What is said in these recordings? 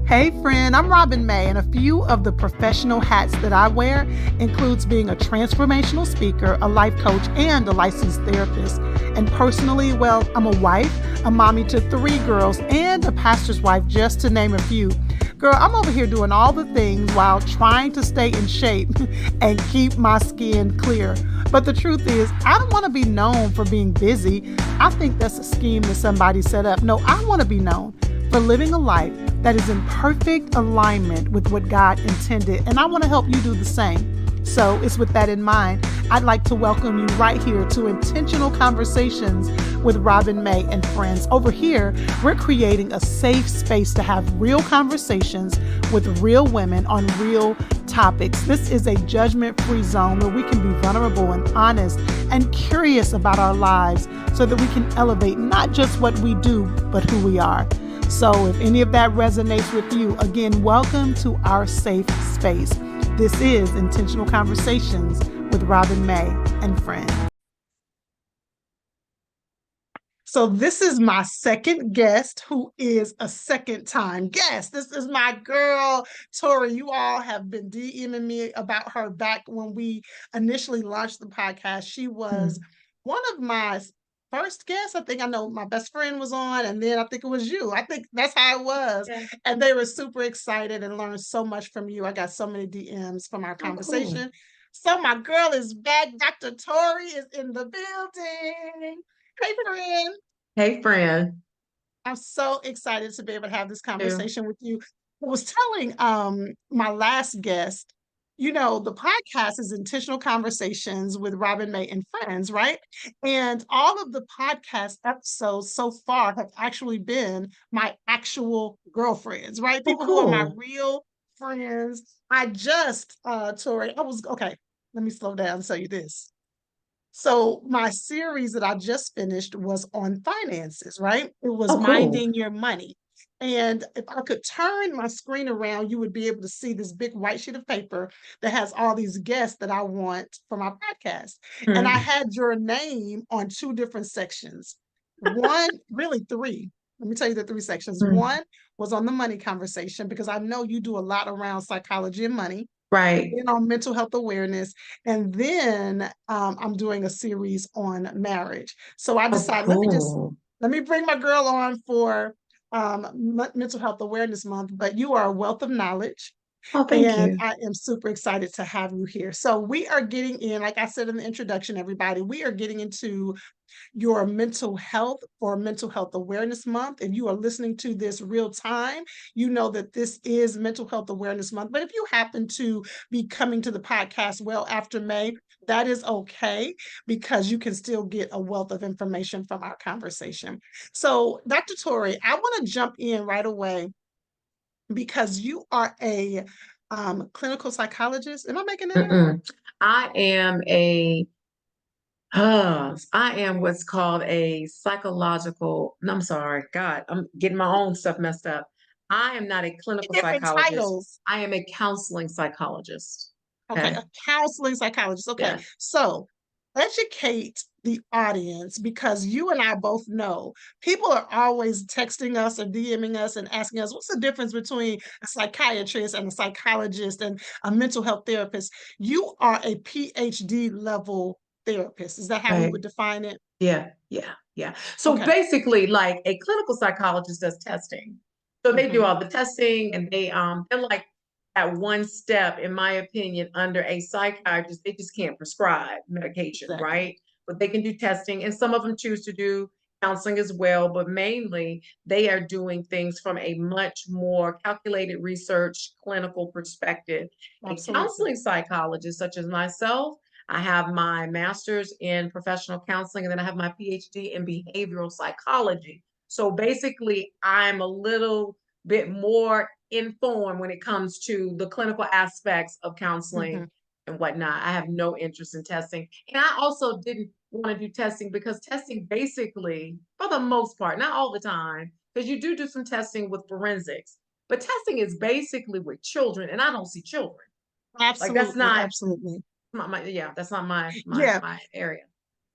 Hey friend, I'm Robin May, and a few of the professional hats that I wear includes being a transformational speaker, a life coach, and a licensed therapist. And personally, well, I'm a wife, a mommy to 3 girls, and a pastor's wife, just to name a few. Girl, I'm over here doing all the things while trying to stay in shape and keep my skin clear. But the truth is, I don't want to be known for being busy. I think that's a scheme that somebody set up. No, I want to be known for living a life that is in perfect alignment with what God intended, and I want to help you do the same. So it's with that in mind, I'd like to welcome you right here to Intentional Conversations with Robin May and friends. Over here, we're creating a safe space to have real conversations with real women on real topics. This is a judgment-free zone where we can be vulnerable and honest and curious about our lives so that we can elevate not just what we do, but who we are. So if any of that resonates with you, again, welcome to our safe space. This is Intentional Conversations with Robin May and friends. So this is my second guest who is a second-time guest. This is my girl, Torre. You all have been DMing me about her back when we initially launched the podcast. She was one of my first guests. I think I know my best friend was on, and then I think it was you. I think that's how it was. Yeah. And they were super excited and learned so much from you. I got so many DMs from our conversation. Cool. So my girl is back. Dr. Torre is in the building. Hey, friend. Hey, friend. I'm so excited to be able to have this conversation with you. I was telling my last guest, you know, the podcast is Intentional Conversations with Robin May and friends, right? And all of the podcast episodes so far have actually been my actual girlfriends, right? People who are my real friends. I just, Torre, okay, let me slow down and tell you this. So my series that I just finished was on finances, right? It was Minding Your Money. And if I could turn my screen around, you would be able to see this big white sheet of paper that has all these guests that I want for my podcast. And I had your name on 2 different sections. One, really 3. Let me tell you the 3 sections. One was on the money conversation because I know you do a lot around psychology and money. Right. Then on mental health awareness. And then I'm doing a series on marriage. So I decided, let me bring my girl on for Mental Health Awareness Month, but you are a wealth of knowledge. Oh, thank you. I am super excited to have you here. So we are getting in, like I said in the introduction, everybody, we are getting into your mental health for Mental Health Awareness Month. If you are listening to this real time, you know that this is Mental Health Awareness Month. But if you happen to be coming to the podcast well after May, that is okay because you can still get a wealth of information from our conversation. So, Dr. Torre, I want to jump in right away because you are a clinical psychologist. Am I making that up? I am what's called a psychological, no, I'm sorry, God, I'm getting my own stuff messed up. I am not a clinical psychologist. Titles. I am a counseling psychologist. Okay, a counseling psychologist. Okay, yeah. So educate the audience because you and I both know people are always texting us or DMing us and asking us, what's the difference between a psychiatrist and a psychologist and a mental health therapist? You are a PhD level therapist. Is that how we would define it? Yeah. So basically, like a clinical psychologist does testing. So they do all the testing and they're like at one step, in my opinion, under a psychiatrist. They just can't prescribe medication, right? But they can do testing, and some of them choose to do counseling as well, but mainly they are doing things from a much more calculated research clinical perspective. Absolutely. A counseling psychologist such as myself, I have my master's in professional counseling, and then I have my PhD in behavioral psychology. So basically, I'm a little bit more informed when it comes to the clinical aspects of counseling and whatnot. I have no interest in testing. And I also didn't want to do testing because testing basically, for the most part, not all the time, because you do some testing with forensics, but testing is basically with children, and I don't see children. Absolutely. Like that's not absolutely. That's not my area.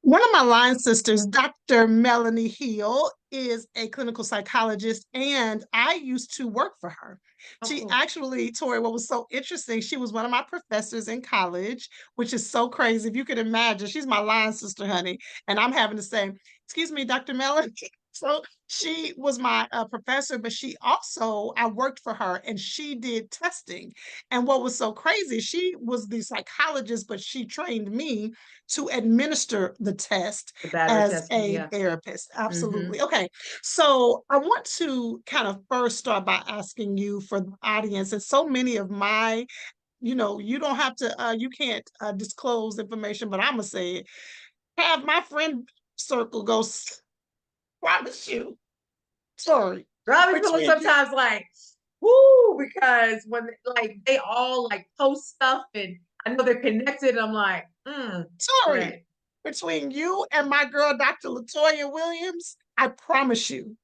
One of my line sisters, Dr. Melanie Hill, is a clinical psychologist, and I used to work for her. Oh, She cool. actually, Tori, what was so interesting, she was one of my professors in college, which is so crazy. If you could imagine, she's my line sister, honey. And I'm having to say, excuse me, Dr. Mellon. So she was my professor, but she also, I worked for her and she did testing. And what was so crazy, she was the psychologist, but she trained me to administer the test The battery as testing, a yeah. therapist. Mm-hmm. Absolutely. Okay. So I want to kind of first start by asking you for the audience, and so many of my, you don't have to, you can't disclose information, but I'm going to say it. Have my friend circle go, promise you, sorry, Robbie feeling between you, sometimes like, whoo, because when like they all like post stuff and I know they're connected, I'm like, sorry, okay. between you and my girl, Dr. Latoya Williams, I promise you,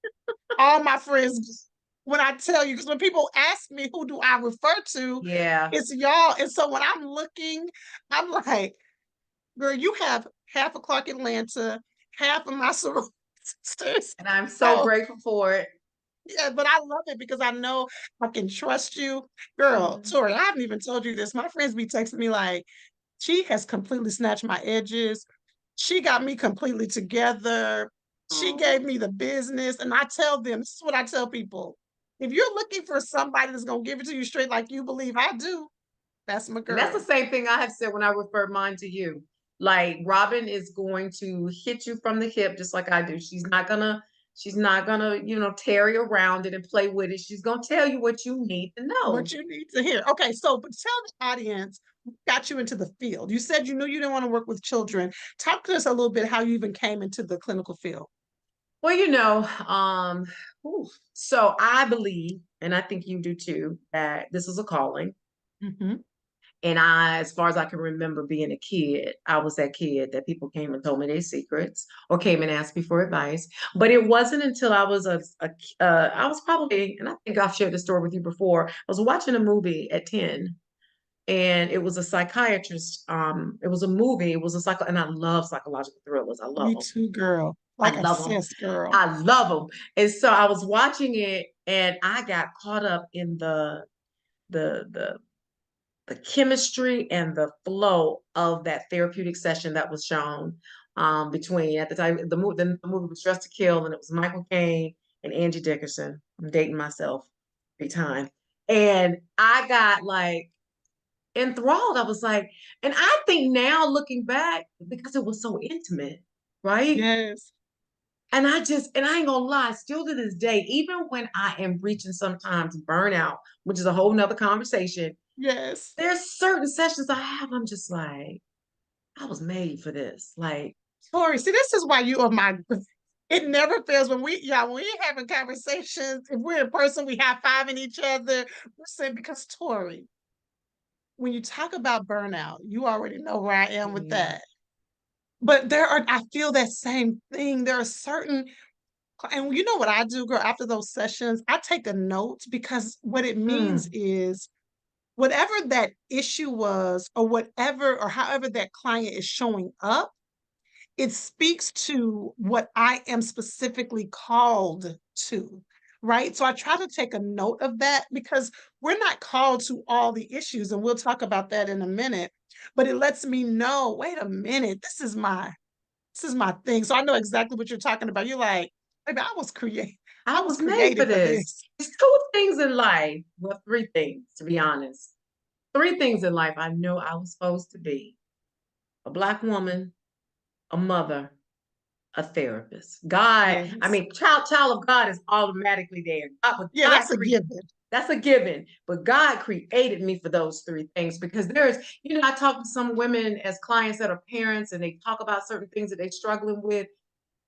all my friends, when I tell you, because when people ask me who do I refer to, Yeah. it's y'all. And so when I'm looking, I'm like, girl, you have half of Clark Atlanta, half of my sorority sisters. And I'm so So grateful for it. yeah, but I love it because I know I can trust you. Girl, Mhm. Tori, I haven't even told you this. My friends be texting me like, she has completely snatched my edges. She got me completely together. She Aw. gave me the business. And I tell them, this is what I tell people. If you're looking for somebody that's going to give it to you straight like you believe I do, that's my And that's the girl. same thing I have said when I referred mine to you. Like Robin is going to hit you from the hip just like I do. She's not gonna, tarry around it and play with it. She's gonna tell you what you need to What know. you need to hear. Okay, so but tell the audience what got you into the field. You said you knew you didn't want to work with children. Talk to us a little bit how you even came into the clinical field. Well, so I believe, and I think you do too, that this is a calling. Mhm. And as far as I can remember being a kid, I was that kid that people came and told me their secrets or came and asked me for advice. But it wasn't until I was I was probably, and I think I've shared the story with you before. I was watching a movie at 10, and it was a psychiatrist. It was a movie. It was and I love psychological thrillers. I love Me them. too, girl. I Like love them. obsessed, girl. I love them. And so I was watching it, and I got caught up in the the the chemistry and the flow of that therapeutic session that was shown between at the time the movie was Dressed to Kill, and it was Michael Caine and Angie Dickerson. I'm dating myself every time, and I got like enthralled. I was like, and I think now looking back because it was so intimate, right? Yes. And I ain't gonna lie, still to this day, even when I am reaching sometimes burnout, which is a whole nother conversation, Yes. there's certain sessions I have, I'm just like, I was made for this. Like, Tori, see, this is why you are my. It never fails when we having conversations. If we're in person, we high fiving each other. We're saying because Tori, when you talk about burnout, you already know where I am with yeah. that. But I feel that same thing. There are certain, and you know what I do, girl, after those sessions, I take a note because what it means Mm, is whatever that issue was, or whatever, or however that client is showing up, it speaks to what I am specifically called to, right? So I try to take a note of that because we're not called to all the issues, and we'll talk about that in a minute. But it lets me know, wait a minute, this is my thing. So I know exactly what you're talking about. You're like, baby, I I was was made for created for this. this. There's two things in life. Well, three things, to be honest. Three things in life I know I was supposed to be: a Black woman, a mother, a therapist. God, I Yes. mean, child of God is automatically there. Yeah, that's a given. That's a given. But God created me for those three things because I talk to some women as clients that are parents and they talk about certain things that they're struggling with.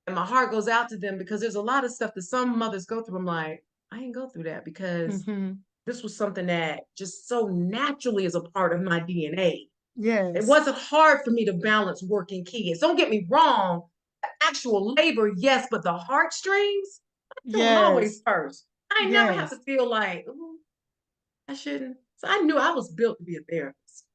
And my heart goes out to them because there's a lot of stuff that some mothers go through. I'm like, I ain't go through that because Hmm. this was something that just so naturally is a part of my DNA. It Yes. wasn't hard for me to balance working kids. Don't get me wrong. Actual labor, yes, but the heartstrings, them was Yes. always first. I never have to Yes. feel like, ooh, I shouldn't. So I knew I was built to be a therapist.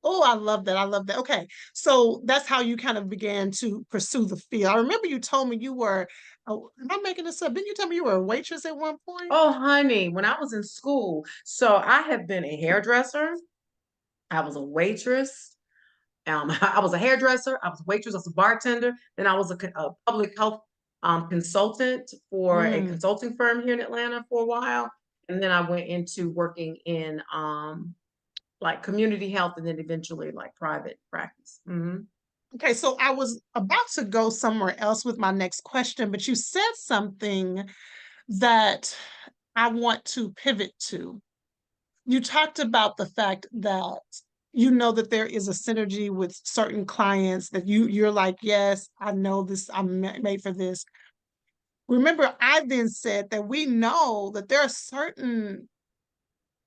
Oh, I love that. I love that. Okay. So that's how you kind of began to pursue the field. I remember you told me you were Oh, am I making this up? Didn't you tell me you were a waitress at one point? Oh, honey, when I was in school, so I have been a hairdresser. I was a waitress. I was a hairdresser. I was a waitress. I was a bartender. Then I was a public health consultant for a Mm. consulting firm here in Atlanta for a while. And then I went into working in like community health and then eventually like private practice. Okay, so I was about to go somewhere else with my next question, but you said something that I want to pivot to. You talked about the fact that you know that there is a synergy with certain clients that you're like, yes, I know this, made for this. Remember, I then said that we know that there are certain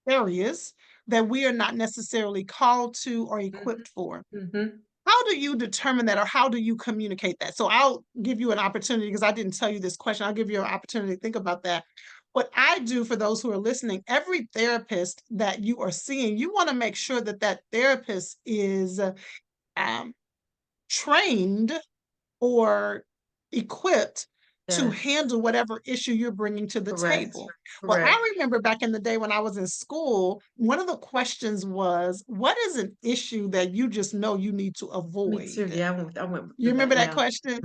areas that we are not necessarily called to or equipped for. Mm-hmm. How do you determine that or how do you communicate that? So I'll give you an opportunity because I didn't tell you this question. I'll give you an opportunity to think about that. What I do for those who are listening, every therapist that you are seeing, you want to make sure that that therapist is um, trained or equipped to Yes, handle whatever issue you're bringing to the correct, table. Well, correct. I remember back in the day when I was in school, one of the questions was, what is an issue that you just know you need to Me too. avoid? Yeah, I went You through remember that. that Yeah. question?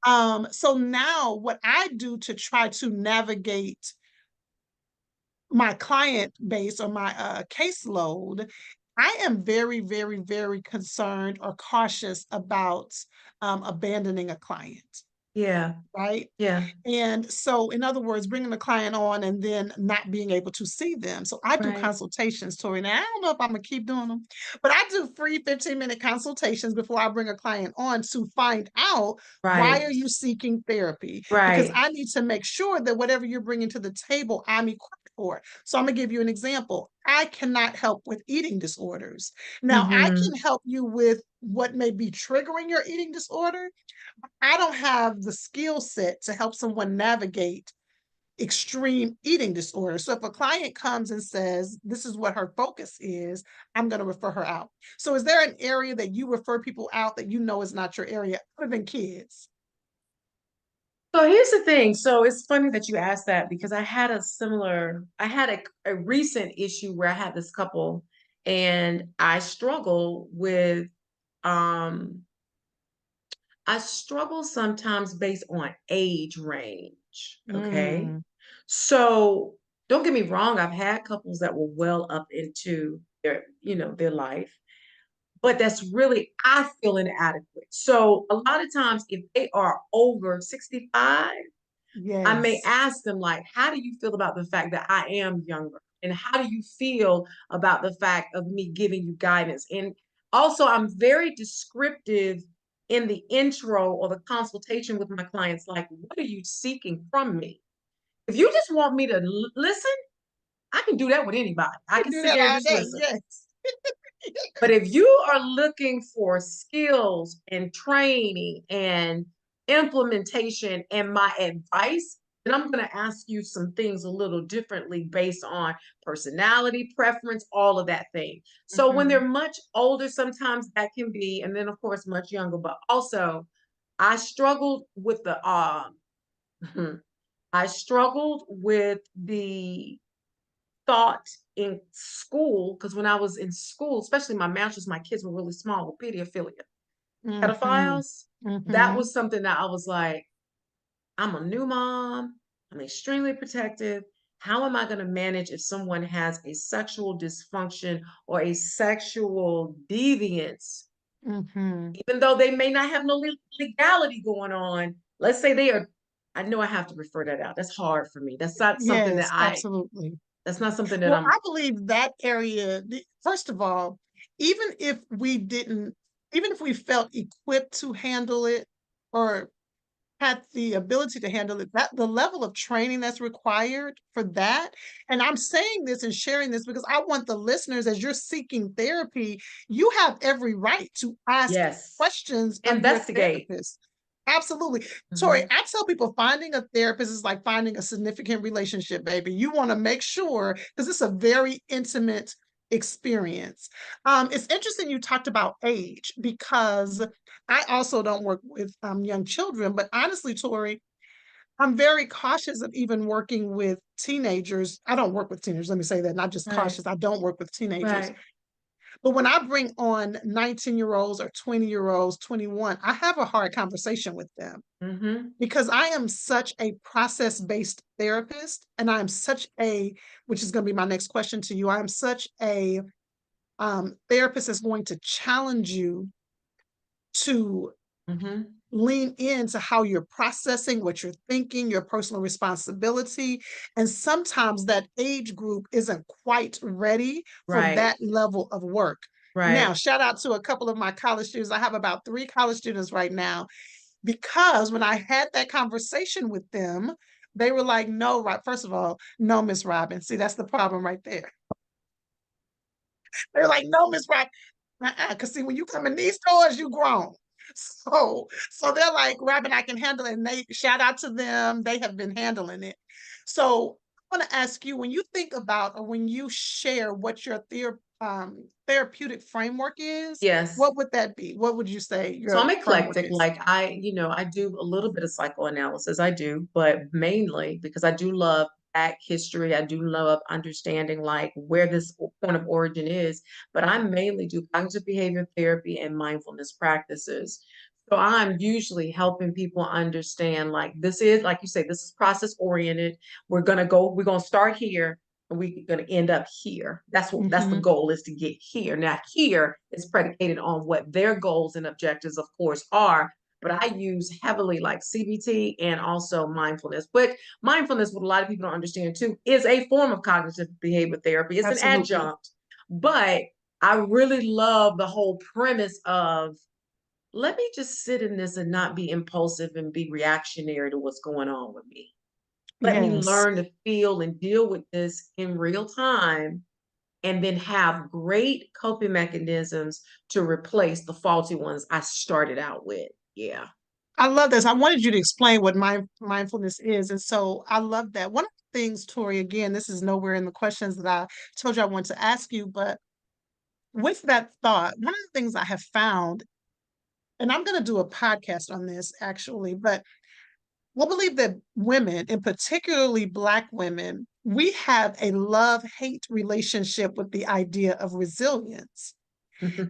Hmm. So now what I do to try to navigate my client base or my caseload, I am very, very, very concerned or cautious about abandoning a client, Yeah, right? yeah, And so, in other words, bringing the client on and then not being able to see them. So, I do right, consultations, Tori. Now, I don't know if I'm going to keep doing them, but I do free 15-minute consultations before I bring a client on to find out why right, are you seeking therapy? Because right. I need to make sure that whatever you're bringing to the table, I'm equipped for. So, I'm going to give you an example. I cannot help with eating disorders. Now, I Hmm. can help you with what may be triggering your eating disorder. I don't have the skill set to help someone navigate extreme eating disorder. So if a client comes and says, this is what her focus is, I'm going to refer her out. So is there an area that you refer people out that you know is not your area other than kids? So here's the thing. So it's funny that you asked that because I had a recent issue where I had this couple and um, I struggle sometimes based on age range. Okay. Mm, So don't get me wrong. I've had couples that were well up into their life, but that's really, I feel inadequate. So a lot of times if they are over 65, I may yes. ask them like, how do you feel about the fact that I am younger? And how do you feel about the fact of me giving you guidance? And also, I'm very descriptive in the intro or the consultation with my clients, like, what are you seeking from me? If you just want me to listen, I can do that with anybody. I You can do sit that there and all just day. listen. Yes. But if you are looking for skills and training and implementation and my advice, then I'm going to ask you some things a little differently based on personality, preference, all of that thing. So when they're Mhm. much older, sometimes that can be, and then of course much younger, but also I struggled with the I struggled with the thought in school, because when I was in school, especially my master's, my kids were really small with pedophilia, Mhm. pedophiles. That Mhm. was something that I was like, I'm a new mom. I'm extremely protective. How am I going to manage if someone has a sexual dysfunction or a sexual deviance, Mhm. even though they may not have no legality going on? Let's say they are, I know I have to refer that out. That's hard for me. Yes, absolutely. That's not something that Well, I'm, I believe that area, first of all, even if we didn't, even if we felt equipped to handle it or had the ability to handle it, that the level of training that's required for that. And I'm saying this and sharing this because I want the listeners, as you're seeking therapy, you have every right to ask yes, questions of your investigate. therapist. Absolutely. Tori, Mhm. I tell people finding a therapist is like finding a significant relationship, baby. You want to make sure, because it's a very intimate experience. It's interesting you talked about age because I also don't work with young children, but honestly, Tori, I'm very cautious of even working with teenagers. I don't work with teenagers. Let me say that. Not just Right. cautious. I don't work with teenagers. Right. But when I bring on 19-year-olds or 20-year-olds, 21, I have a hard conversation with them Mm-hmm. because I am such a process-based therapist, and I am such a, which is going to be my next question to you. I am such a therapist that's going to challenge you to Mm-hmm. lean into how you're processing, what you're thinking, your personal responsibility. And sometimes that age group isn't quite ready for Right. that level of work. Now, Right. shout out to a couple of my college students. I have about 3 college students right now because when I had that conversation with them, they were like, no, right. First of all, no, Miss Robin. See, that's the problem right there. They're like, no, Miss Robin. Because see, when you come in these stores, you grown. So they're like, Robin, I can handle it. And they shout out to them. They have been handling it. So I want to ask you, when you think about or when you share what your therapeutic framework is, Yes. what would that be? What would you say So your I'm framework eclectic. is? Like I do a little bit of psychoanalysis. I do, but mainly because I do love back history. I do love understanding like where this point of origin is. But I mainly do cognitive behavior therapy and mindfulness practices. So I'm usually helping people understand like this is, like you say, this is process oriented. We're gonna start here and we're going to end up here. That's the Mhm. goal, is to get here. Now, here is predicated on what their goals and objectives, of course, are. But I use heavily like CBT and also mindfulness. But mindfulness, what a lot of people don't understand too, is a form of cognitive behavior therapy. It's an Absolutely. adjunct. But I really love the whole premise of let me just sit in this and not be impulsive and be reactionary to what's going on with me. Let me Yes. learn to feel and deal with this in real time and then have great coping mechanisms to replace the faulty ones I started out with. Yeah. I love this. I wanted you to explain what mindfulness is. And so I love that. One of the things, Tori, again, this is nowhere in the questions that I told you I want to ask you, but with that thought, one of the things I have found, and I'm going to do a podcast on this actually, but I believe that women, and particularly Black women, we have a love-hate relationship with the idea of resilience.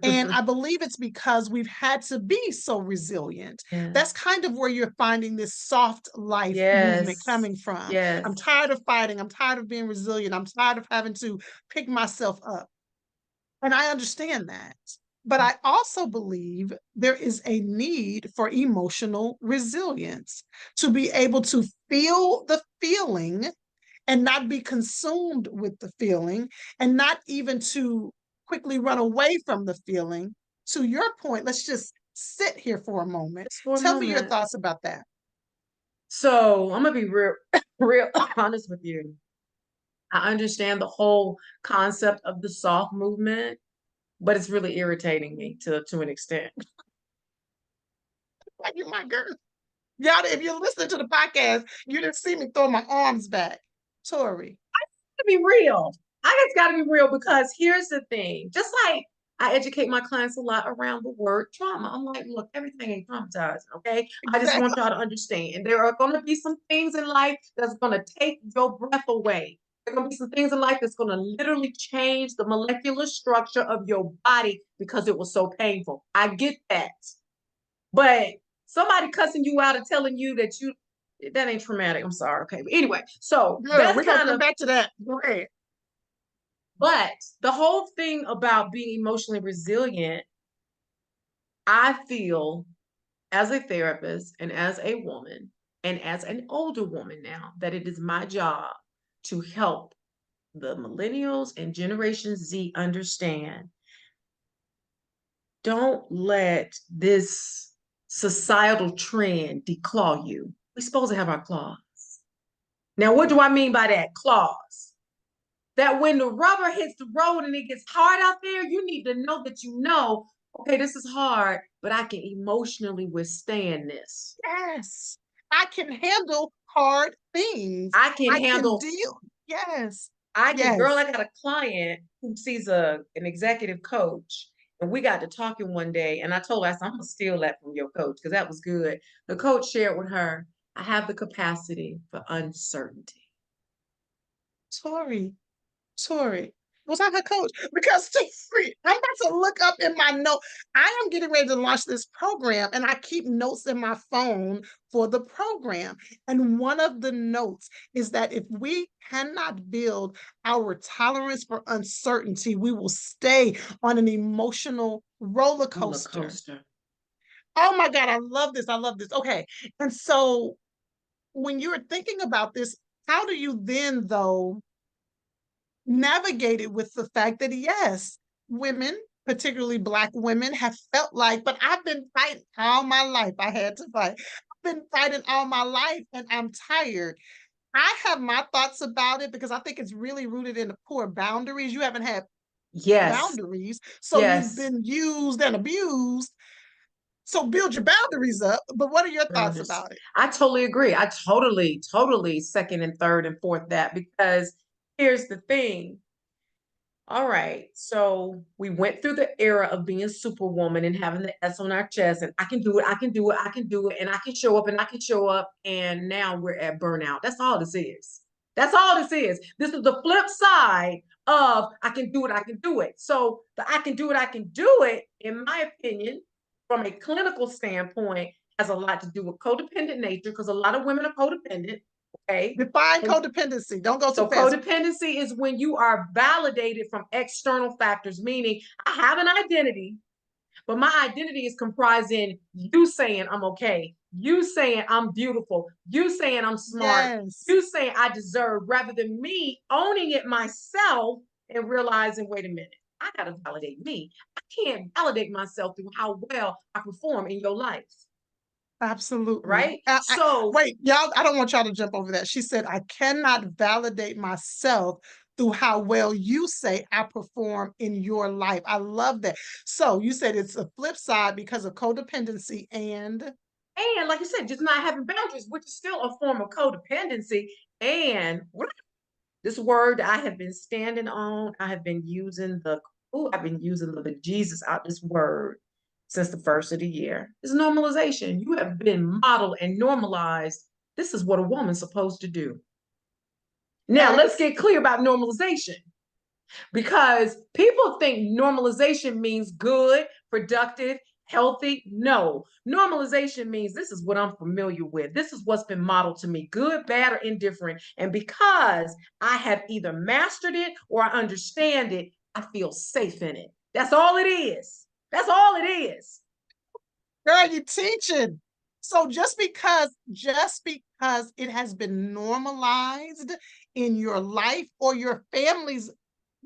And I believe it's because we've had to be so resilient. That's Yes. kind of where you're finding this soft life movement Yes. coming from. I'm Yes. tired of fighting. I'm tired of being resilient. I'm tired of having to pick myself up. And I understand that. But I also believe there is a need for emotional resilience to be able to feel the feeling and not be consumed with the feeling and not even to quickly run away from the feeling. To your point, let's just sit here for a moment. Just for a Tell me your moment. thoughts about that. So I'm gonna be real, real honest with you. I understand the whole concept of the soft movement, but it's really irritating me to an extent. Like you my girl. Y'all, if you're listening to the podcast, you didn't see me throw my arms back. Tori. To be real. I just got to be real because here's the thing. Just like I educate my clients a lot around the word trauma. I'm like, look, everything ain't traumatizing, okay? I just want Exactly. y'all to understand. There are going to be some things in life that's going to take your breath away. There are going to be some things in life that's going to literally change the molecular structure of your body because it was so painful. I get that. But somebody cussing you out and telling you that ain't traumatic. I'm sorry. Okay. But anyway, so Good. that's We're gonna kind come of, back to that. Go ahead. but the whole thing about being emotionally resilient, I feel as a therapist and as a woman and as an older woman now, that it is my job to help the millennials and Generation Z understand, don't let this societal trend declaw you. We're supposed to have our claws. Now, what do I mean by that? Claws. That when the rubber hits the road and it gets hard out there, you need to know that okay, this is hard, but I can emotionally withstand this. Yes. I can handle hard things. I can I can handle, deal. Yes. girl, Yes. I got a client who sees an executive coach, and we got to talking one day, and I told her, I said, I'm gonna steal that from your coach because that was good. The coach shared with her, I have the capacity for uncertainty. Tori, was I her coach? Because Tori, I'm about to look up in my note. I am getting ready to launch this program, and I keep notes in my phone for the program. And one of the notes is that if we cannot build our tolerance for uncertainty, we will stay on an emotional roller coaster. Oh my God, I love this. I love this. Okay. And so when you're thinking about this, how do you then, though, navigate it with the fact that, yes, women, particularly Black women, have felt like, but I've been fighting all my life. I had to fight. I've been fighting all my life and I'm tired. I have my thoughts about it because I think it's really rooted in the poor boundaries. You haven't had Yes. boundaries, so you've Yes. been used and abused. So build your boundaries up. But what are your thoughts about it? I totally agree. I totally second and third and fourth that, because here's the thing. All right. So we went through the era of being superwoman and having the S on our chest, and I can do it, I can do it, I can do it, and I can show up and I can show up. And now we're at burnout. That's all this is. That's all this is. This is the flip side of I can do it, I can do it. So the I can do it, I can do it, in my opinion, from a clinical standpoint, has a lot to do with codependent nature, because a lot of women are codependent. Okay. Define codependency. Don't go too So fast. codependency is when you are validated from external factors, meaning I have an identity, but my identity is comprised in you saying I'm okay, you saying I'm beautiful, you saying I'm smart, Yes. you saying I deserve, rather than me owning it myself and realizing, wait a minute, I got to validate me. I can't validate myself through how well I perform in your life. Absolutely. Right? So Wait, y'all, I don't want y'all to jump over that. She said, I cannot validate myself through how well you say I perform in your life. I love that. So you said it's a flip side because of codependency and like you said, just not having boundaries, which is still a form of codependency. And this word I have been standing on, I have been using I've been using the Jesus out this word since the first of the year. It's normalization. You have been modeled and normalized. This is what a woman's supposed to do. Now, let's yes. get clear about normalization, because people think normalization means good, productive, healthy. No, normalization means this is what I'm familiar with. This is what's been modeled to me, good, bad, or indifferent. And because I have either mastered it or I understand it, I feel safe in it. That's all it is. That's all it is. Girl, you teaching. So just because it has been normalized in your life or your family's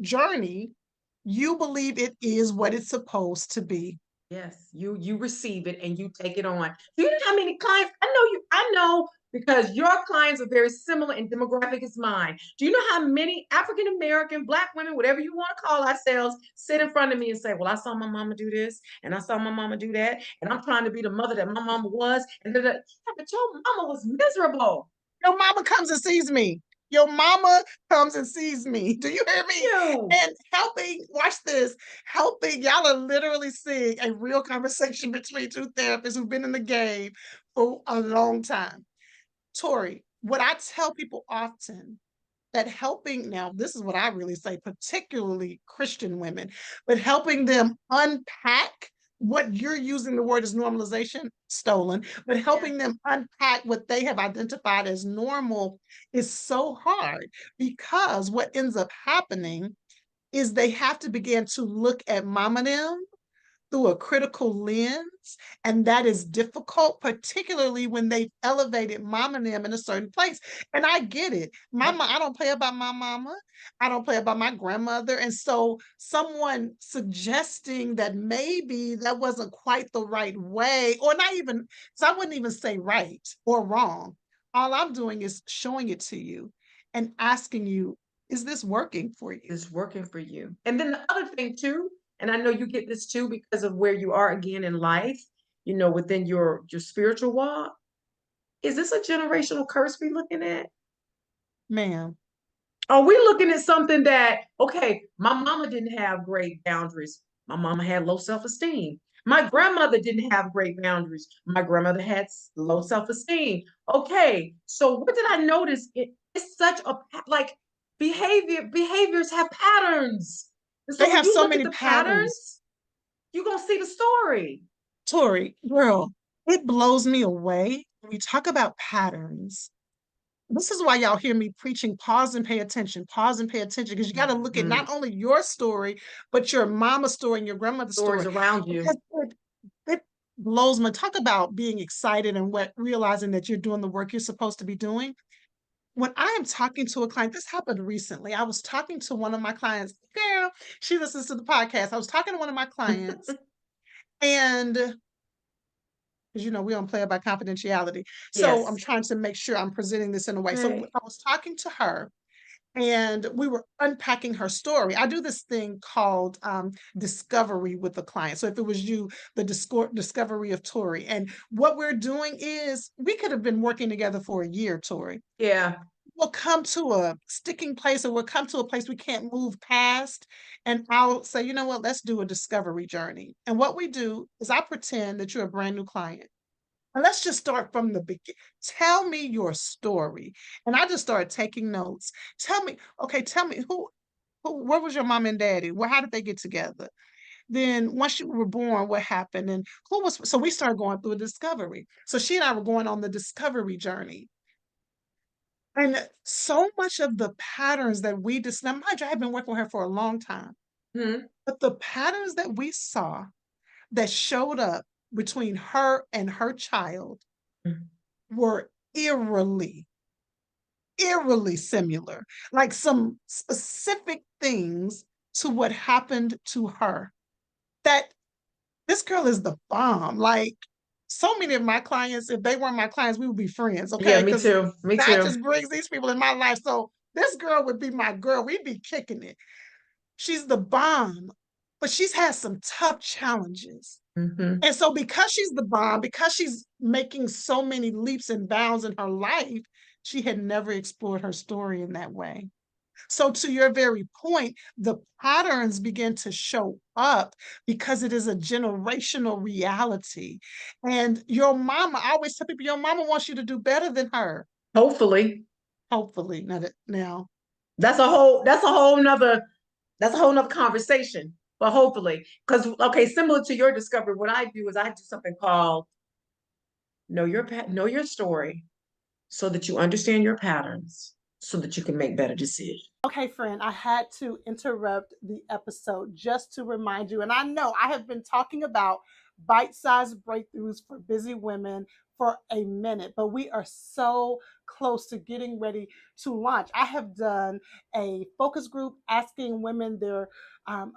journey, you believe it is what it's supposed to be. Yes, you receive it and you take it on. Do you know how many clients? I know because your clients are very similar in demographic as mine. Do you know how many African American, Black women, whatever you want to call ourselves, sit in front of me and say, "Well, I saw my mama do this, and I saw my mama do that, and I'm trying to be the mother that my mama was." And yeah, but your mama was miserable. Your mama comes and sees me. Your mama comes and sees me. Do you hear me? And helping, watch this, helping, y'all are literally seeing a real conversation between two therapists who've been in the game for a long time. Tori, what I tell people often that helping, now this is what I really say, particularly Christian women, but helping them unpack what you're using the word as normalization, stolen, but helping them unpack what they have identified as normal is so hard, because what ends up happening is they have to begin to look at mama them through a critical lens. And that is difficult, particularly when they've elevated mama and them in a certain place. And I get it. I don't play about my mama. I don't play about my grandmother. And so someone suggesting that maybe that wasn't quite the right way, or not even, so I wouldn't even say right or wrong. All I'm doing is showing it to you and asking you, is this working for you? Is working for you. And then the other thing too, and I know you get this too because of where you are again in life, within your spiritual walk. Is this a generational curse we looking at? Ma'am. Are we looking at something that, okay, my mama didn't have great boundaries. My mama had low self-esteem. My grandmother didn't have great boundaries. My grandmother had low self-esteem. Okay, so what did I notice? It's such a like behaviors have patterns. And They so when have you so look at many the patterns. patterns, you're gonna see the story. Tori, girl, it blows me away when we talk about patterns. This is why y'all hear me preaching pause and pay attention, because you got to look at Mhm. not only your story, but your mama's story and your grandmother's Stories story. around you. Because it blows my talk about being excited and what realizing that you're doing the work you're supposed to be doing. When I am talking to a client, this happened recently. I was talking to one of my clients, girl, she listens to the podcast. I was talking to one of my clients, and because we don't play about confidentiality. So I'm Yes. trying to make sure I'm presenting this in a way. So Okay. I was talking to her and we were unpacking her story. I do this thing called discovery with the client. So if it was you, the discovery of Tori. And what we're doing is we could have been working together for a year, Tori. Yeah. We'll come to a sticking place, or we'll come to a place we can't move past. And I'll say, you know what, let's do a discovery journey. And what we do is I pretend that you're a brand new client. And let's just start from the beginning. Tell me your story. And I just started taking notes. Tell me, okay, tell me where was your mom and daddy? How did they get together? Then once you were born, what happened? And so we started going through a discovery. So she and I were going on the discovery journey. And so much of the patterns that we just, now mind you, I have been working with her for a long time, Mhm. but the patterns that we saw that showed up between her and her child were eerily similar, like some specific things to what happened to her. That this girl is the bomb. Like so many of my clients, if they weren't my clients, we would be friends, Yeah, okay? me Because too. Me God too. just brings these people in my life. So this girl would be my girl. We'd be kicking it. She's the bomb, but she's had some tough challenges. Hmm. And so, because she's the bomb, because she's making so many leaps and bounds in her life, she had never explored her story in that way. So, to your very point, the patterns begin to show up because it is a generational reality. And your mama, I always tell people, your mama wants you to do better than her. Hopefully. Hopefully, now. That's a whole nother conversation. But hopefully, because okay, similar to your discovery, what I do is I do something called know your story so that you understand your patterns so that you can make better decisions. Okay, friend, I had to interrupt the episode just to remind you. And I know I have been talking about bite sized breakthroughs for busy women for a minute, but we are so close to getting ready to launch. I have done a focus group asking women their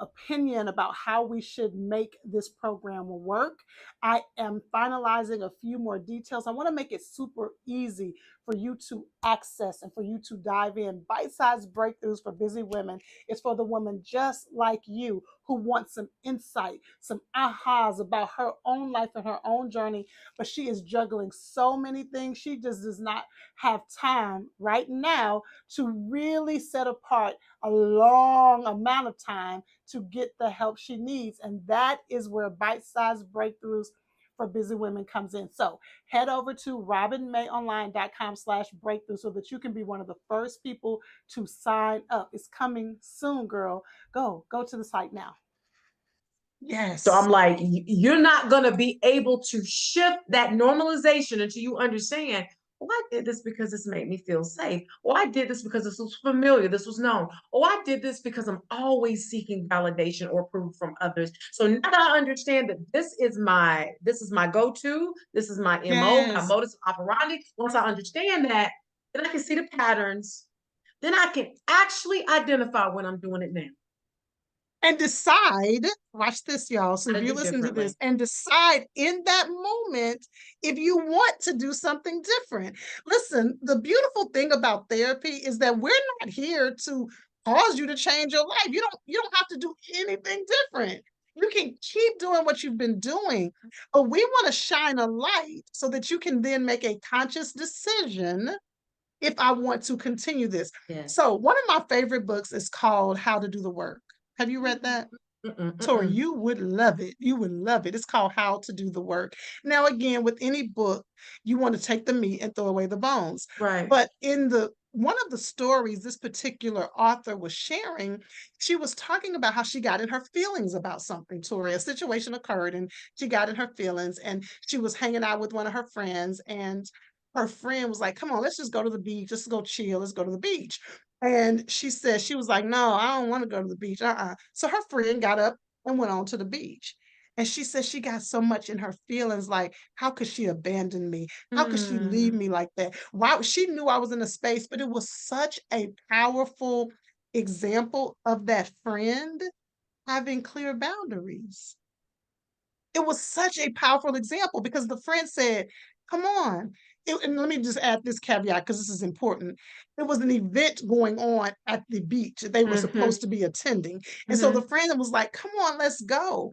opinion about how we should make this program work. I am finalizing a few more details. I want to make it super easy for you to access and for you to dive in. Bite-sized breakthroughs for busy women is for the woman just like you who wants some insight, some ahas about her own life and her own journey, but she is juggling so many things. She just does not have time right now to really set apart a long amount of time to get the help she needs. And that is where bite-sized breakthroughs for busy women comes in. So head over to robinmayonline.com/breakthrough so that you can be one of the first people to sign up. It's coming soon, girl. Go to the site now. So Yes. I'm like, you're not going to be able to shift that normalization until you understand, oh, I did this because this made me feel safe. Or I did this because this was familiar, this was known. Or I did this because I'm always seeking validation or proof from others. So now that I understand that this is my go-to, this is my MO, my Yes. modus operandi. Once I understand that, then I can see the patterns. Then I can actually identify when I'm doing it now. And decide, watch this, y'all. So How if to you do listen to this differently. and decide in that moment if you want to do something different. Listen, the beautiful thing about therapy is that we're not here to cause you to change your life. You don't have to do anything different. You can keep doing what you've been doing, but we want to shine a light so that you can then make a conscious decision if I want to continue this. Yes. So, one of my favorite books is called How to Do the Work. Have you read that? Tori, Mm-mm. you would love it. You would love it. It's called How to Do the Work. Now, again, with any book, you want to take the meat and throw away the bones. Right. But in the one of the stories this particular author was sharing, she was talking about how she got in her feelings about something, Tori. A situation occurred and she got in her feelings, and she was hanging out with one of her friends, and her friend was like, "Come on, let's just go to the beach. Let's go chill. Let's go to the beach." And she said, she was like, "No, I don't want to go to the beach. So her friend got up and went on to the beach. And she said she got so much in her feelings, like, how could she abandon me? How could she leave Mm. me like that? Why? She knew I was in a space, but it was such a powerful example of that friend having clear boundaries. It was such a powerful example because the friend said, "Come on." And let me just add this caveat because this is important. There was an event going on at the beach that they were Mm-hmm. supposed to be attending. And so the Mm-hmm. friend was like, "Come on, let's go."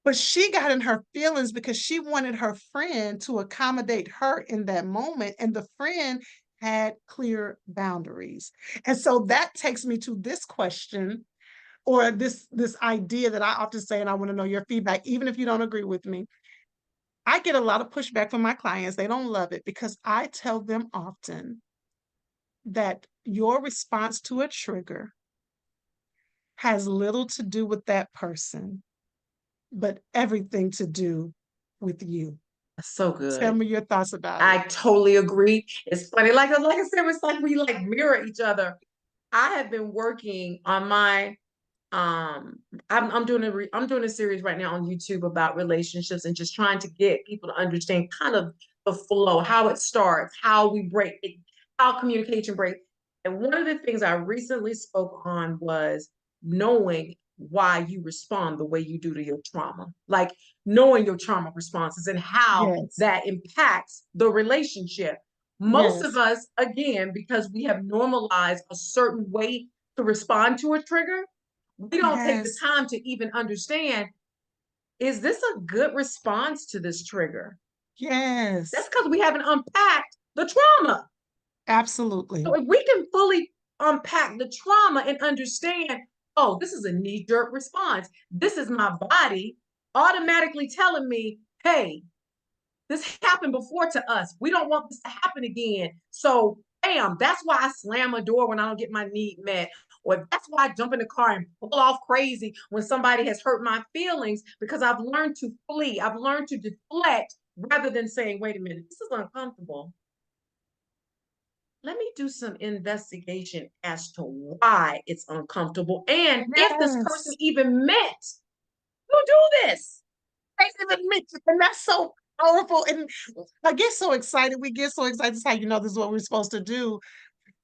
But she got in her feelings because she wanted her friend to accommodate her in that moment. And the friend had clear boundaries. And so that takes me to this question, or this idea that I often say, and I want to know your feedback, even if you don't agree with me. I get a lot of pushback from my clients. They don't love it because I tell them often that your response to a trigger has little to do with that person, but everything to do with you. That's so Tell good. me your thoughts about it. I totally agree. It's funny, like I said, it's like we like mirror each other. I have been working on my I'm doing a series right now on YouTube about relationships and just trying to get people to understand kind of the flow, how it starts, how we break it, how communication breaks. And one of the things I recently spoke on was knowing why you respond the way you do to your trauma, like knowing your trauma responses and how Yes, that impacts the relationship. Most of yes, us, again, because we have normalized a certain way to respond to a trigger, we don't take the yes, time to even understand, is this a good response to this trigger? That's yes, because we haven't unpacked the trauma. absolutely. So if we can fully unpack the trauma and understand, oh, this is a knee-jerk response. This is my body automatically telling me, hey, this happened before to us. We don't want this to happen again. So, bam, that's why I slam a door when I don't get my need met. Or that's why I jump in the car and pull off crazy when somebody has hurt my feelings because I've learned to flee. I've learned to deflect rather than saying, wait a minute, this is uncomfortable. Let me do some investigation as to why it's uncomfortable and if this person Yes. even meant to do this. They even mention, and that's so powerful. And I get so excited. We get so excited. This is how you know this is what we're supposed to do.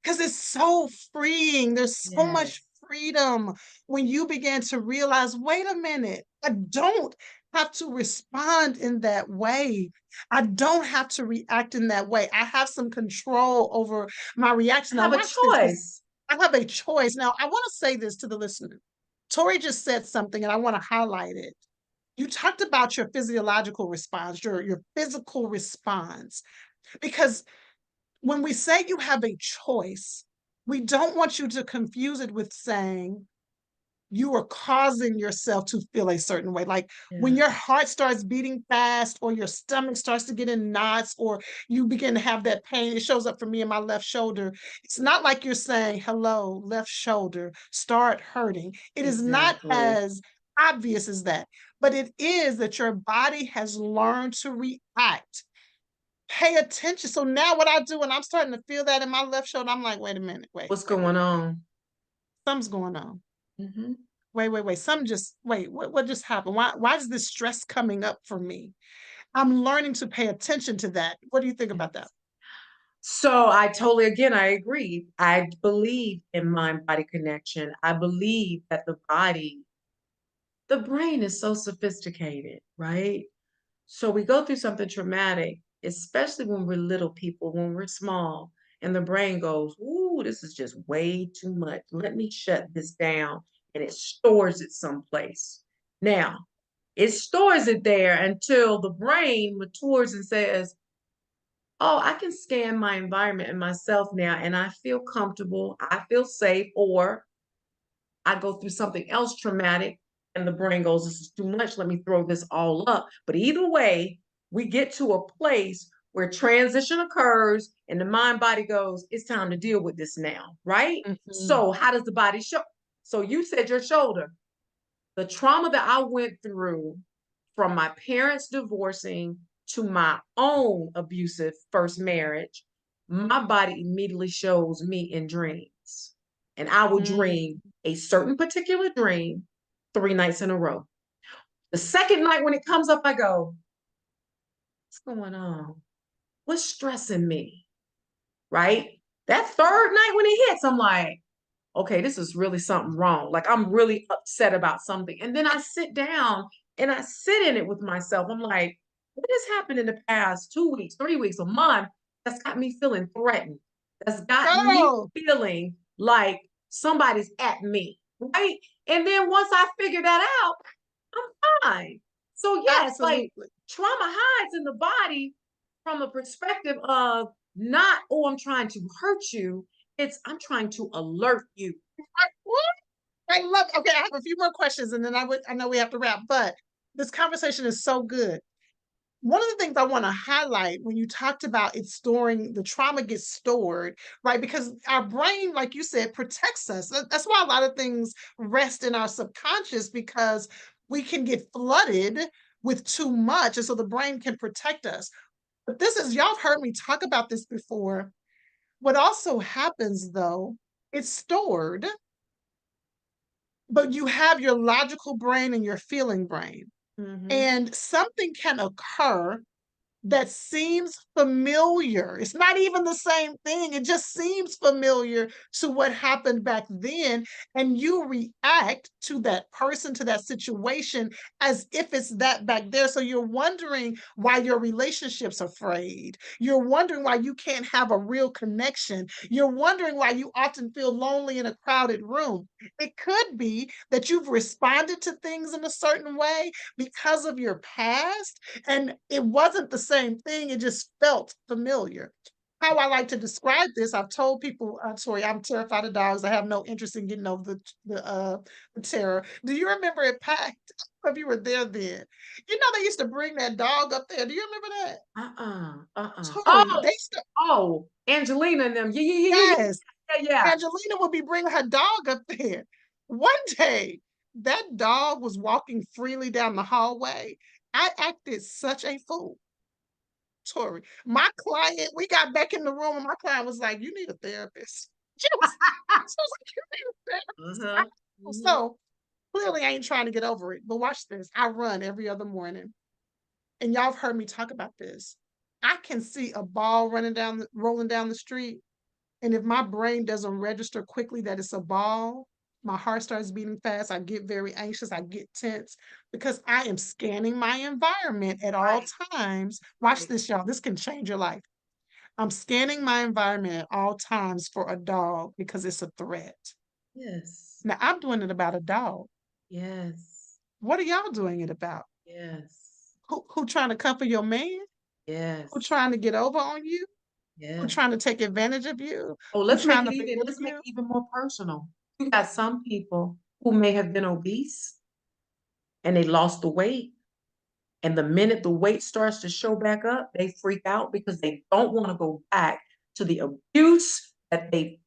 Because it's so freeing. There's so much Yes. freedom when you begin to realize, wait a minute, I don't have to respond in that way. I don't have to react in that way. I have some control over my reaction. I Now, have a watch this, because choice. I have a choice. Now, I want to say this to the listener. Tori just said something, and I want to highlight it. You talked about your physiological response, your physical response, because when we say you have a choice, we don't want you to confuse it with saying you are causing yourself to feel a certain way. Like when Yeah. your heart starts beating fast, or your stomach starts to get in knots, or you begin to have that pain, it shows up for me in my left shoulder. It's not like you're saying, hello, left shoulder, start hurting. It is not Exactly. as obvious as that, but it is that your body has learned to react. Pay attention. So now what I do when I'm starting to feel that in my left shoulder, I'm like, wait a minute, What's going wait. on? Something's going on. Hmm. Wait. Some just wait, what just happened? Why is this stress coming up for me? I'm learning to pay attention to that. What do you think about that? So I totally, again, I agree. I believe in mind body connection. I believe that the brain is so sophisticated, right? So we go through something traumatic, especially when we're little people, when we're small, and the brain goes, ooh, this is just way too much. Let me shut this down. And it stores it someplace. Now, it stores it there until the brain matures and says, oh, I can scan my environment and myself now, and I feel comfortable, I feel safe, or I go through something else traumatic. and the brain goes, this is too much. Let me throw this all up. But either way, we get to a place where transition occurs and the mind body goes, it's time to deal with this now, right? Mm-hmm. So how does the body show? So you said your shoulder. The trauma that I went through from my parents divorcing to my own abusive first marriage, my body immediately shows me in dreams. And I will dream a certain particular dream 3 nights in a row. The second night when it comes up, I go, what's going on? What's stressing me? Right? That third night when it hits, I'm like, okay, this is really something wrong. Like I'm really upset about something. And then I sit down and I sit in it with myself. I'm like, what has happened in the past 2 weeks, 3 weeks, a month that's got me feeling threatened? That's got me feeling like somebody's at me, right? And then once I figure that out, I'm fine. So yes, like trauma hides in the body from a perspective of not, oh, I'm trying to hurt you. It's I'm trying to alert you. I love. Okay, I have a few more questions, and then I know we have to wrap. But this conversation is so good. One of the things I want to highlight when you talked about it storing, the trauma gets stored, right? Because our brain, like you said, protects us. That's why a lot of things rest in our subconscious because we can get flooded with too much, and so the brain can protect us. But this is, y'all have heard me talk about this before. What also happens though, it's stored, but you have your logical brain and your feeling brain. Mm-hmm. And something can occur that seems familiar. It's not even the same thing. It just seems familiar to what happened back then. And you react to that person, to that situation, as if it's that back there. So you're wondering why your relationship's afraid. You're wondering why you can't have a real connection. You're wondering why you often feel lonely in a crowded room. It could be that you've responded to things in a certain way because of your past, and it wasn't the same thing. It just felt familiar. How I like to describe this, I've told people, Tori, I'm terrified of dogs. I have no interest in getting over the terror. Do you remember at PAC? If you were there then, you know they used to bring that dog up there. Do you remember that? Tori, Oh, they Angelina and them. Yeah. yes, Yeah. Angelina would be bringing her dog up there. One day, that dog was walking freely down the hallway. I acted such a fool. Tori, my client, we got back in the room and my client was like, you need a therapist. She was like, you need a therapist. So clearly I ain't trying to get over it, but watch this. I run every other morning and y'all have heard me talk about this. I can see a ball rolling down the street. And if my brain doesn't register quickly that it's a ball, my heart starts beating fast. I get very anxious. I get tense because I am scanning my environment at all times. Watch this, y'all. This can change your life. I'm scanning my environment at all times for a dog because it's a threat. Yes. Now I'm doing it about a dog. Yes. What are y'all doing it about? Yes. Who trying to comfort your man? Yes. Who trying to get over on you? Yeah. Who trying to take advantage of you? Oh, let's make it even more personal. You got some people who may have been obese and they lost the weight. And the minute the weight starts to show back up, they freak out because they don't want to go back to the abuse that they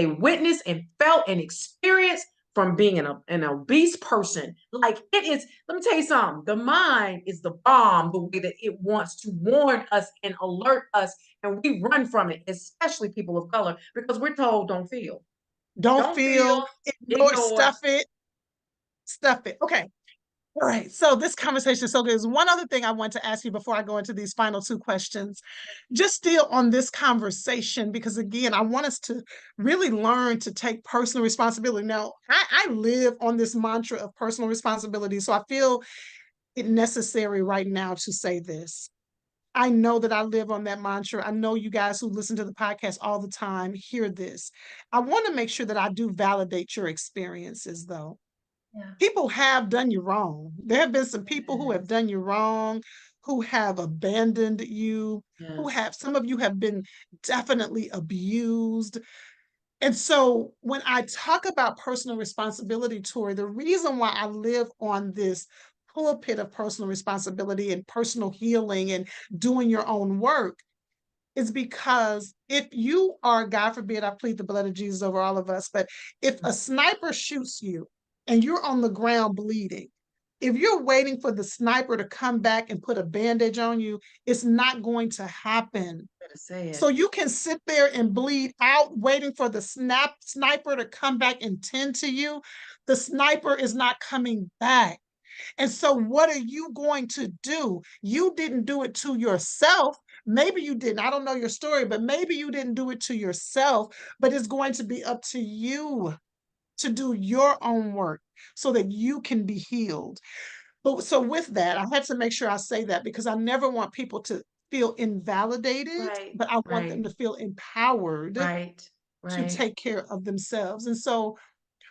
witnessed and felt and experienced from being an obese person. Like it is, let me tell you something. The mind is the bomb, the way that it wants to warn us and alert us, and we run from it, especially people of color, because we're told don't feel. Don't feel, ignore, stuff it. Okay. All right. So this conversation is so good. There's one other thing I want to ask you before I go into these final two questions. Just still on this conversation, because again, I want us to really learn to take personal responsibility. Now, I live on this mantra of personal responsibility. So I feel it necessary right now to say this. I know that I live on that mantra. I know you guys who listen to the podcast all the time hear this. I want to make sure that I do validate your experiences, though. Yeah. People have done you wrong. There have been some people who have done you wrong, who have abandoned you, who have, some of you have been definitely abused. And so when I talk about personal responsibility, Tori, the reason why I live on this pulpit of personal responsibility and personal healing and doing your own work is because if you are, God forbid, I plead the blood of Jesus over all of us, but if a sniper shoots you and you're on the ground bleeding, if you're waiting for the sniper to come back and put a bandage on you, it's not going to happen. So you can sit there and bleed out waiting for the sniper to come back and tend to you. The sniper is not coming back. And so what are you going to do? You didn't do it to yourself. Maybe you didn't. I don't know your story, but maybe you didn't do it to yourself, but it's going to be up to you to do your own work so that you can be healed. But so with that, I had to make sure I say that because I never want people to feel invalidated, Right, but I want them right, to feel empowered right, to right. take care of themselves. And so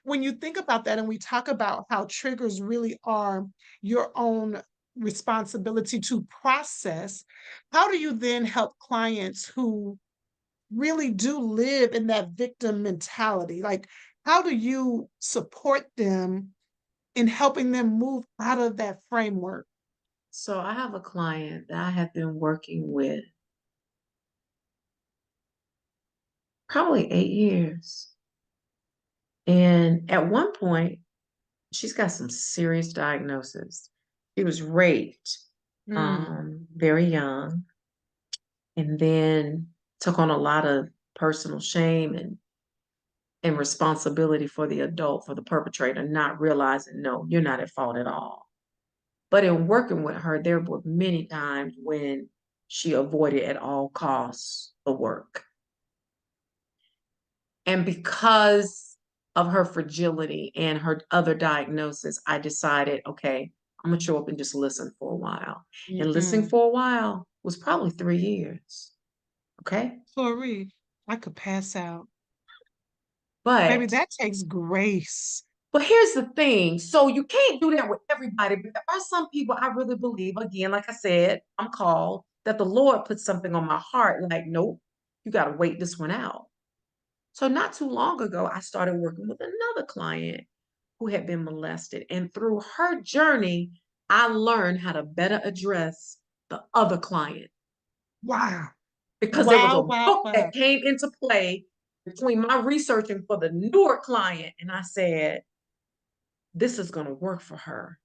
when you think about that and we talk about how triggers really are your own responsibility to process, how do you then help clients who really do live in that victim mentality? Like, how do you support them in helping them move out of that framework? So I have a client that I have been working with probably 8 years. And at one point, she's got some serious diagnosis. She was raped Mm, very young and then took on a lot of personal shame and responsibility for the adult, for the perpetrator, not realizing, no, you're not at fault at all. But in working with her, there were many times when she avoided at all costs the work. And because of her fragility and her other diagnosis, I decided, okay, I'm gonna show up and just listen for a while. And listening mm-mm. for a while was probably 3 years. Okay. Tori, I could pass out. Baby, But that takes grace. but here's the thing. So you can't do that with everybody, but there are some people I really believe, again, like I said, I'm called, that the Lord put something on my heart, like, nope, you gotta wait this one out. So not too long ago, I started working with another client who had been molested. And through her journey, I learned how to better address the other client Wow. because there was Wow, a wow, book wow. that came into play between my researching for the newer client. And I said, this is going to work for her.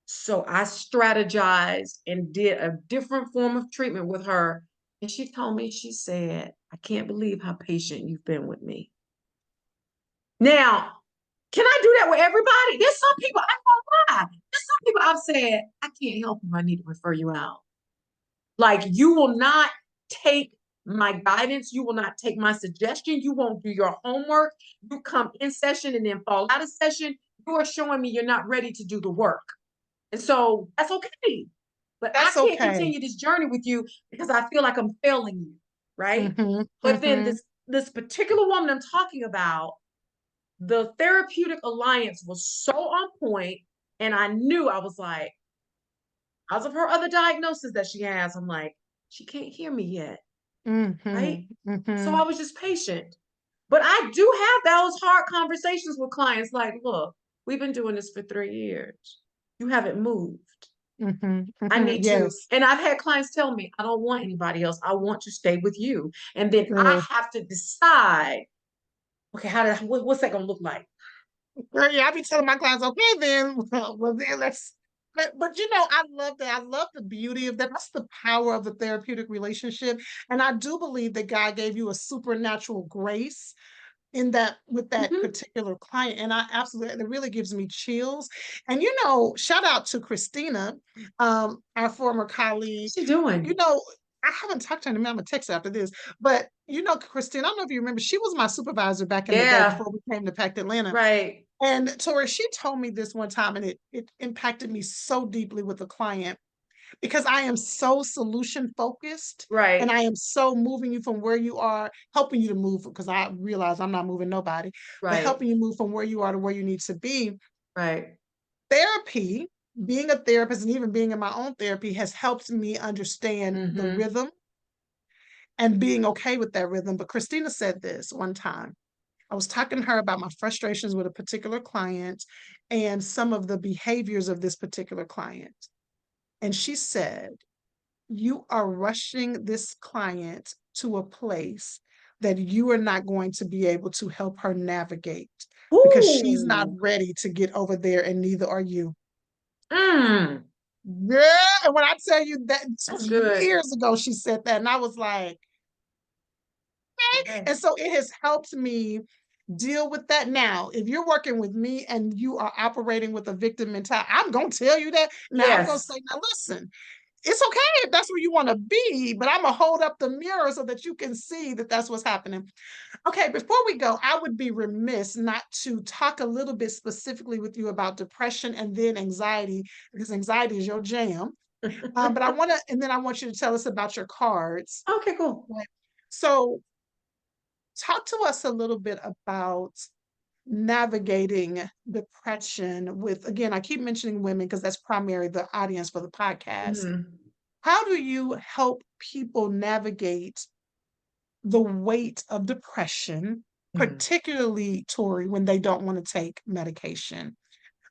So I strategized and did a different form of treatment with her. And she told me, she said, I can't believe how patient you've been with me. Now, can I do that with everybody? There's some people I don't lie. There's some people I've said, I can't help you. I need to refer you out. Like you will not take my guidance. You will not take my suggestion. You won't do your homework. You come in session and then fall out of session. You are showing me you're not ready to do the work. And so that's okay. But I That's can't okay. continue this journey with you because I feel like I'm failing you. Right. Mm-hmm, But then mm-hmm. this particular woman I'm talking about, the therapeutic alliance was so on point, and I knew I was like, because of her other diagnosis that she has, I'm like, she can't hear me yet, right? Mhm, So I mhm. was just patient. But I do have those hard conversations with clients like, look, we've been doing this for 3 years. You haven't moved. Mhm, I mhm, need to, yes. and I've had clients tell me, I don't want anybody else. I want to stay with you. And then I Girl, have to decide, okay, what's that gonna look like? girl, yeah, I be telling my clients, okay, then, well, then let's. But you know, I love that. I love the beauty of that. That's the power of the therapeutic relationship. And I do believe that God gave you a supernatural grace in that with that Mhm. particular client. And I absolutely, it really gives me chills. And you know, shout out to Christina, our former colleague. What's she doing? You know, I haven't talked to her in a minute. I'm gonna text her after this. But you know, Christina, I don't know if you remember, she was my supervisor back in the day Yeah, before we came to Pact Atlanta. right, And Tori, she told me this one time, and it impacted me so deeply with a client because I am so solution focused and right, I am so moving you from where you are, helping you to move because I realize I'm not moving nobody, but right, helping you move from where you are to where you need to be. right. Therapy, being a therapist and even being in my own therapy has helped me understand the Mhm. rhythm and being okay with that rhythm. But Christina said this one time. I was talking to her about my frustrations with a particular client and some of the behaviors of this particular client. And she said, you are rushing this client to a place that you are not going to be able to help her navigate because she's not Ooh. ready to get over there, and neither are you. Mm. Yeah. And when I tell you that this That's was good. years ago, she said that, and I was like, okay. Okay. And so it has helped me deal with that. Now, if you're working with me and you are operating with a victim mentality, I'm going to tell you that. Now, I'm going to Yes. say, now listen, it's okay if that's where you want to be, but I'm going to hold up the mirror so that you can see that that's what's happening. Okay, before we go, I would be remiss not to talk a little bit specifically with you about depression and then anxiety, because anxiety is your jam. But I want to, and then I want you to tell us about your cards. Okay, cool. Right. So, talk to us a little bit about navigating depression with, again, I keep mentioning women because that's primarily the audience for the podcast. Mhm. How do you help people navigate the weight of depression, Mhm. particularly, Tori, when they don't want to take medication?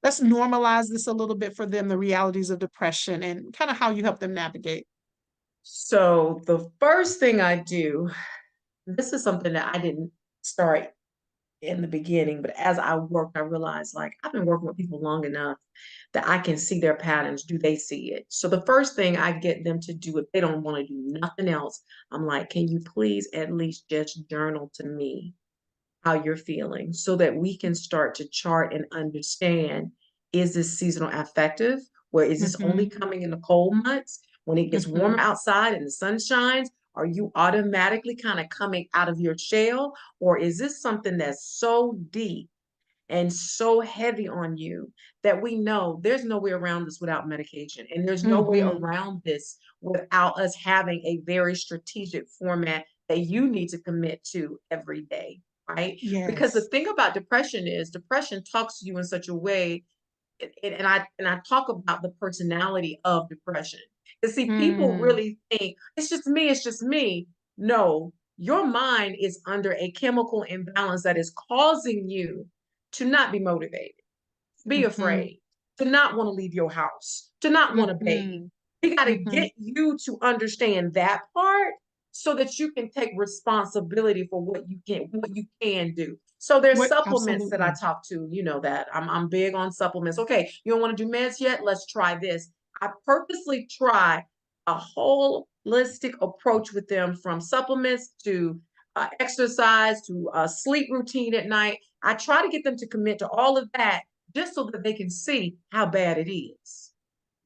Let's normalize this a little bit for them, the realities of depression, and kind of how you help them navigate. So the first thing I do, this is something that I didn't start in the beginning, but as I worked, I realized like I've been working with people long enough that I can see their patterns. Do they see it? So the first thing I get them to do, if they don't want to do nothing else, I'm like, can you please at least just journal to me how you're feeling so that we can start to chart and understand, is this seasonal affective? Where is this only Mm-hmm. coming in the cold months? When it gets Mm-hmm. warmer outside and the sun shines, are you automatically kind of coming out of your shell? Or is this something that's so deep and so heavy on you that we know there's no way around this without medication? And there's no way Mm-hmm. around this without us having a very strategic format that you need to commit to every day, right? Because the Yes. thing about depression is depression talks to you in such a way, and I talk about the personality of depression. And see, people Mm. really think it's just me, it's just me. No, your mind is under a chemical imbalance that is causing you to not be motivated, be Mhm, afraid, to not want to leave your house, to not want to bathe. mhm, We got to mhm. get you to understand that part so that you can take responsibility for what you can do. So there's What supplements that I absolutely. talk to, you know that I'm big on supplements. Okay, you don't want to do meds yet? Let's try this. I purposely try a holistic approach with them, from supplements to exercise to sleep routine at night. I try to get them to commit to all of that just so that they can see how bad it is.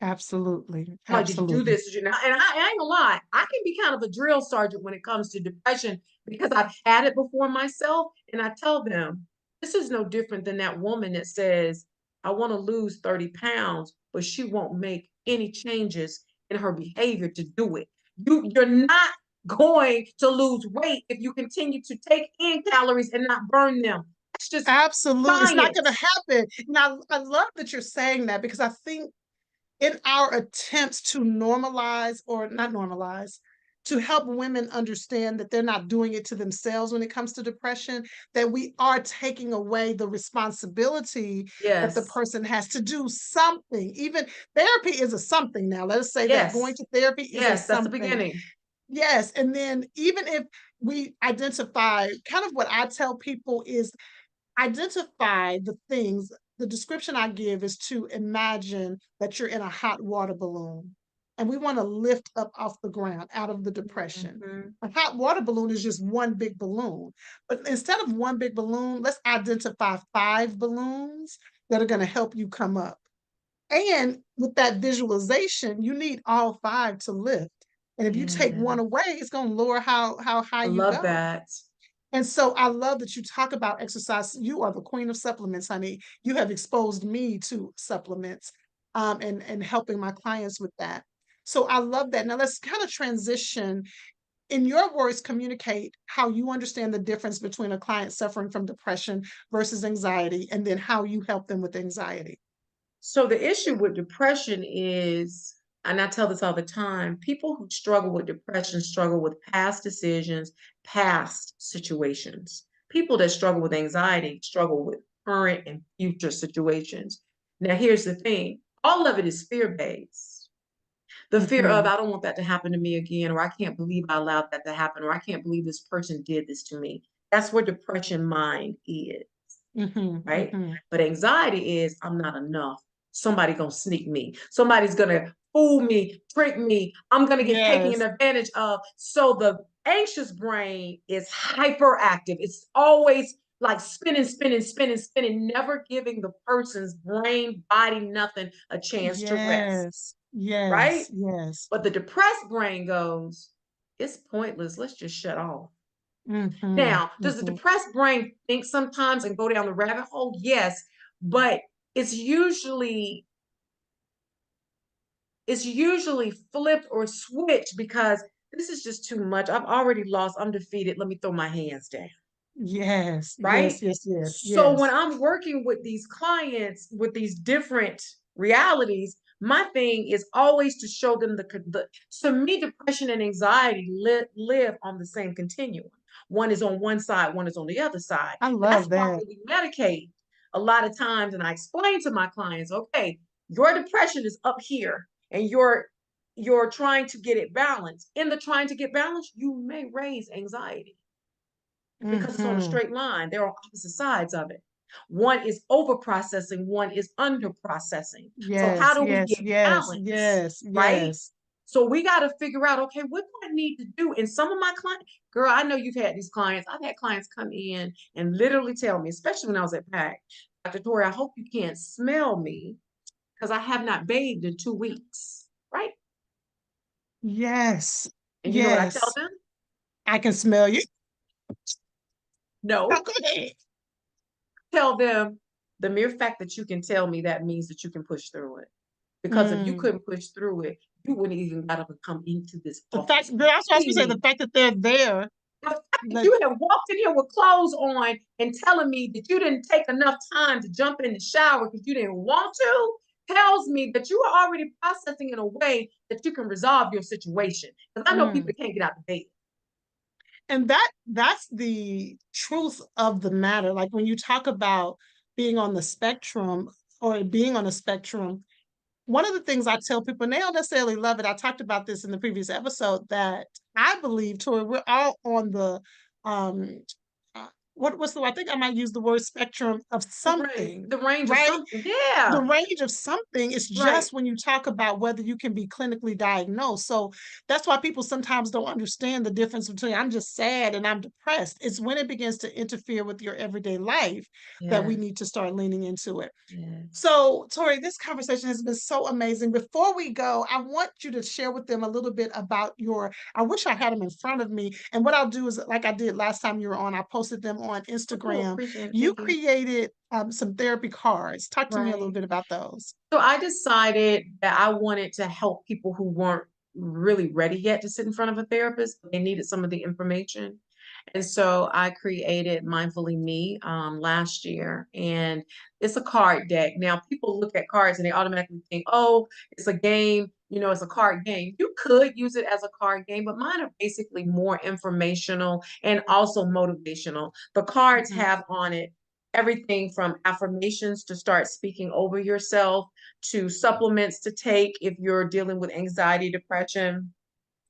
Absolutely, I'm like, did you do absolutely. this? Did you not? And I ain't gonna lie, I can be kind of a drill sergeant when it comes to depression because I've had it before myself. And I tell them, this is no different than that woman that says, I want to lose 30 pounds, but she won't make any changes in her behavior to do it. You're not going to lose weight if you continue to take in calories and not burn them. It's just Absolutely, it's not gonna science. happen. Now, I love that you're saying that because I think in our attempts to normalize, or not normalize, to help women understand that they're not doing it to themselves when it comes to depression, that we are taking away the responsibility that the Yes. person has to do something. Even therapy is a something now. Let us say that going Yes. to therapy is a Yes. That's the something. beginning. Yes. And then even if we identify, kind of what I tell people is identify the things. The description I give is to imagine that you're in a hot water balloon and we want to lift up off the ground out of the depression. Mhm. A hot water balloon is just one big balloon. But instead of one big balloon, let's identify 5 balloons that are going to help you come up. And with that visualization, you need all 5 to lift. And if you take Yeah. one away, it's going to lower how high I you love go. that. And so I love that you talk about exercise. You are the queen of supplements, honey. You have exposed me to supplements, and helping my clients with that. So I love that. Now let's kind of transition. In your words, communicate how you understand the difference between a client suffering from depression versus anxiety, and then how you help them with anxiety. So the issue with depression is and I tell this all the time, people who struggle with depression struggle with past decisions, past situations. People that struggle with anxiety struggle with current and future situations. Now, here's the thing, all of it is fear based. The fear of, Mm-hmm. I don't want that to happen to me again, or I can't believe I allowed that to happen, or I can't believe this person did this to me. That's where depression mind is, Mm-hmm. right? Mm-hmm. But anxiety is, I'm not enough. Somebody gonna sneak me. Somebody's gonna fool me, trick me. I'm gonna get taken Yes. advantage of. So the anxious brain is hyperactive. It's always like spinning, spinning, spinning, spinning, never giving the person's brain, body, nothing a chance to rest, Yes. right? Yes. Yes. But the depressed brain goes, it's pointless. Let's just shut off. Mm-hmm. Now, does the Mm-hmm. depressed brain think sometimes and go down the rabbit hole? Yes, but it's usually it's usually flipped or switched because this is just too much. I've already lost. I'm defeated. Let me throw my hands down, Yes. right? Yes. Yes. Yes. So when Yes. I'm working with these clients with these different realities, my thing is always to show them the to me, depression and anxiety live on the same continuum. One is on one side, one is on the other side. I That's love why that. when we medicate a lot of times, and I explain to my clients, okay, your depression is up here, and you're trying to get it balanced. In the trying to get balanced, you may raise anxiety because it's on a Mm-hmm. straight line. They're on opposite sides of it. One is over processing, one is under processing. So, how Yes. do we Yes. get Yes. balance, Yes. right? Yes. So, we got to figure out, okay, what do I need to do? And some of my clients, girl, I know you've had these clients. I've had clients come in and literally tell me, especially when I was at PAC, Dr. Tori, I hope you can't smell me because I have not bathed in 2 weeks, right? Yes. And you know what I tell Yes. them? I can smell you. Oh, No, go ahead. tell them the mere fact that you can tell me that means that you can push through it. Because if you Mm. couldn't push through it, you wouldn't even got up and come into this The fact, office girl, I was supposed to see say the me. fact that they're there, The fact that like, you have walked in here with clothes on and telling me that you didn't take enough time to jump in the shower because you didn't want to tells me that you are already processing in a way that you can resolve your situation. Because I know people mm. can't get out of bed. And that's the truth of the matter. Like when you talk about being on the spectrum or being on a spectrum, one of the things I tell people, and they don't necessarily love it. I talked about this in the previous episode that I believe, Tori, we're all on the um what's the I think I might use the word spectrum of something, The range of right? something. The Yeah. range of something is Right. just when you talk about whether you can be clinically diagnosed. So that's why people sometimes don't understand the difference between I'm just sad and I'm depressed. It's when it begins to interfere with your everyday life that we Yes. need to start leaning into it. Yes. So, Tori, this conversation has been so amazing. Before we go, I want you to share with them a little bit about your. I wish I had them in front of me. And what I'll do is, like I did last time you were on, I posted them on Oh, cool. Instagram. Appreciate it. You Thank you. created some therapy cards. Talk to me a little Right. bit about those. So I decided that I wanted to help people who weren't really ready yet to sit in front of a therapist, but they needed some of the information. And so I created Mindfully Me last year, and it's a card deck. Now, people look at cards and they automatically think, oh, it's a game, it's a card game. You could use it as a card game, but mine are basically more informational and also motivational. The cards Mhm. have on it everything from affirmations to start speaking over yourself to supplements to take if you're dealing with anxiety, depression.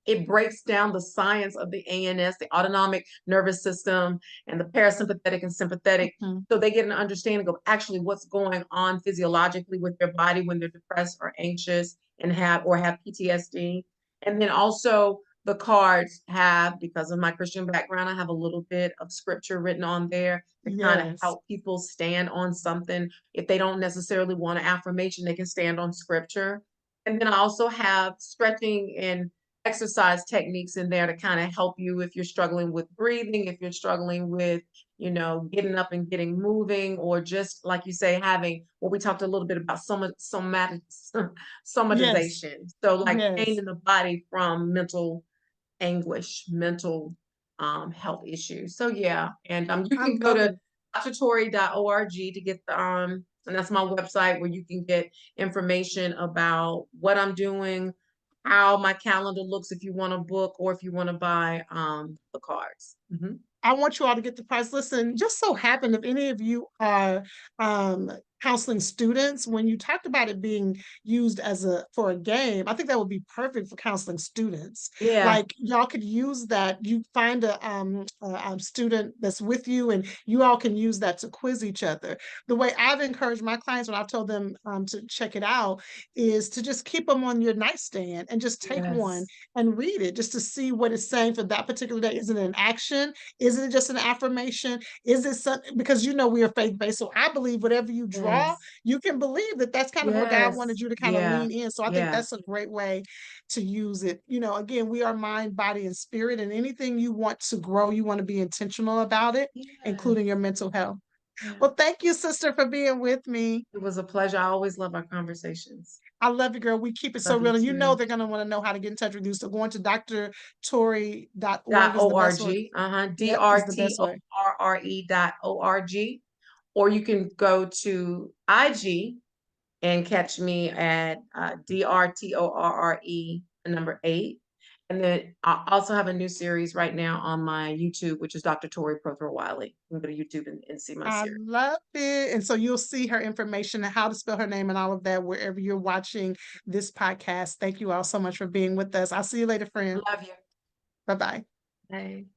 It breaks down the science of the ANS, the autonomic nervous system, and the parasympathetic and sympathetic. Mhm. So they get an understanding of actually what's going on physiologically with their body when they're depressed or anxious and have PTSD. And then also the cards have, because of my Christian background, I have a little bit of scripture written on there to kind of Yes. help people stand on something. If they don't necessarily want an affirmation, they can stand on scripture. And then I also have stretching and exercise techniques in there to kind of help you if you're struggling with breathing, if you're struggling with, getting up and getting moving, or just like you say, having what we talked a little bit about Yes. somatization. So like pain Yes. in the body from mental anguish, mental health issues. So yeah, and you I can go love to it. drtori.org to get and that's my website where you can get information about what I'm doing, how my calendar looks if you want to book or if you want to buy the cards. Mm-hmm. I want you all to get the price. Listen, just so happen if any of you are counseling students, when you talked about it being used as for a game, I think that would be perfect for counseling students. Yeah. Like y'all could use that. You find a student that's with you, and you all can use that to quiz each other. The way I've encouraged my clients when I've told them to check it out is to just keep them on your nightstand and just take one Yes. and read it just to see what it's saying for that particular day. Is it an action? Is it just an affirmation? Is it something, because we are faith-based. So I believe whatever you draw, Yes. you can believe that that's kind of where God wanted Yes. you to kind of Yeah. lean in. So I think Yeah. that's a great way to use it. Again, we are mind, body, and spirit, and anything you want to grow, you want to be intentional about it, Yeah. including your mental health. Yeah. Well, thank you, sister, for being with me. It was a pleasure. I always love our conversations. I love you, girl. We keep it so Love you real. And too. they're going to want to know how to get in touch with you. So going to drtorre.org Dot is the best way. .org. Uh-huh. Yep, is the best way. DRTORRE.org. Or you can go to IG and catch me at DRTORRE, the number 8. And then I also have a new series right now on my YouTube, which is Dr. Tori Prothero Wiley. You can go to YouTube and see my I series. love it. And so you'll see her information and how to spell her name and all of that wherever you're watching this podcast. Thank you all so much for being with us. I'll see you later, friend. Love you. Bye-bye. Bye.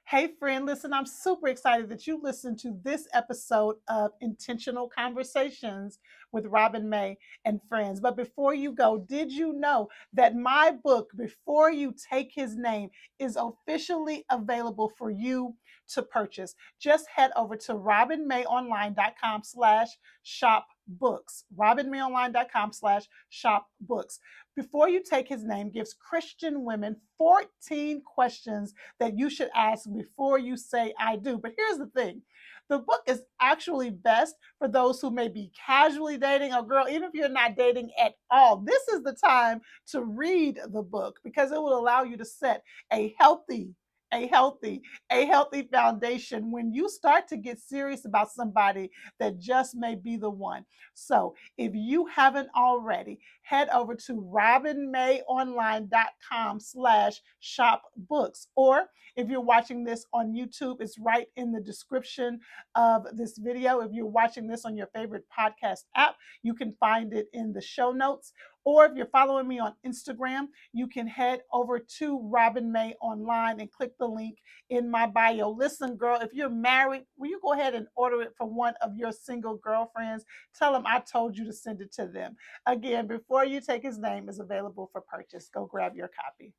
Hey, friend, listen, I'm super excited that you listened to this episode of Intentional Conversations with Robin May and friends. But before you go, did you know that my book, Before You Take His Name, is officially available for you to purchase? Just head over to robinmayonline.com/shop books. robinmayonline.com/shop books. Before You Take His Name gives Christian women 14 questions that you should ask before you say I do. But here's the thing. The book is actually best for those who may be casually dating, or girl, even if you're not dating at all. This is the time to read the book because it will allow you to set a healthy a healthy a healthy foundation when you start to get serious about somebody that just may be the one. So if you haven't already, head over to robinmayonline.com/shop books. Or if you're watching this on YouTube, it's right in the description of this video. If you're watching this on your favorite podcast app, you can find it in the show notes. Or if you're following me on Instagram, you can head over to Robin May Online and click the link in my bio. Listen, girl, if you're married, will you go ahead and order it for one of your single girlfriends? Tell them I told you to send it to them. Again, Before You Take His Name is available for purchase. Go grab your copy.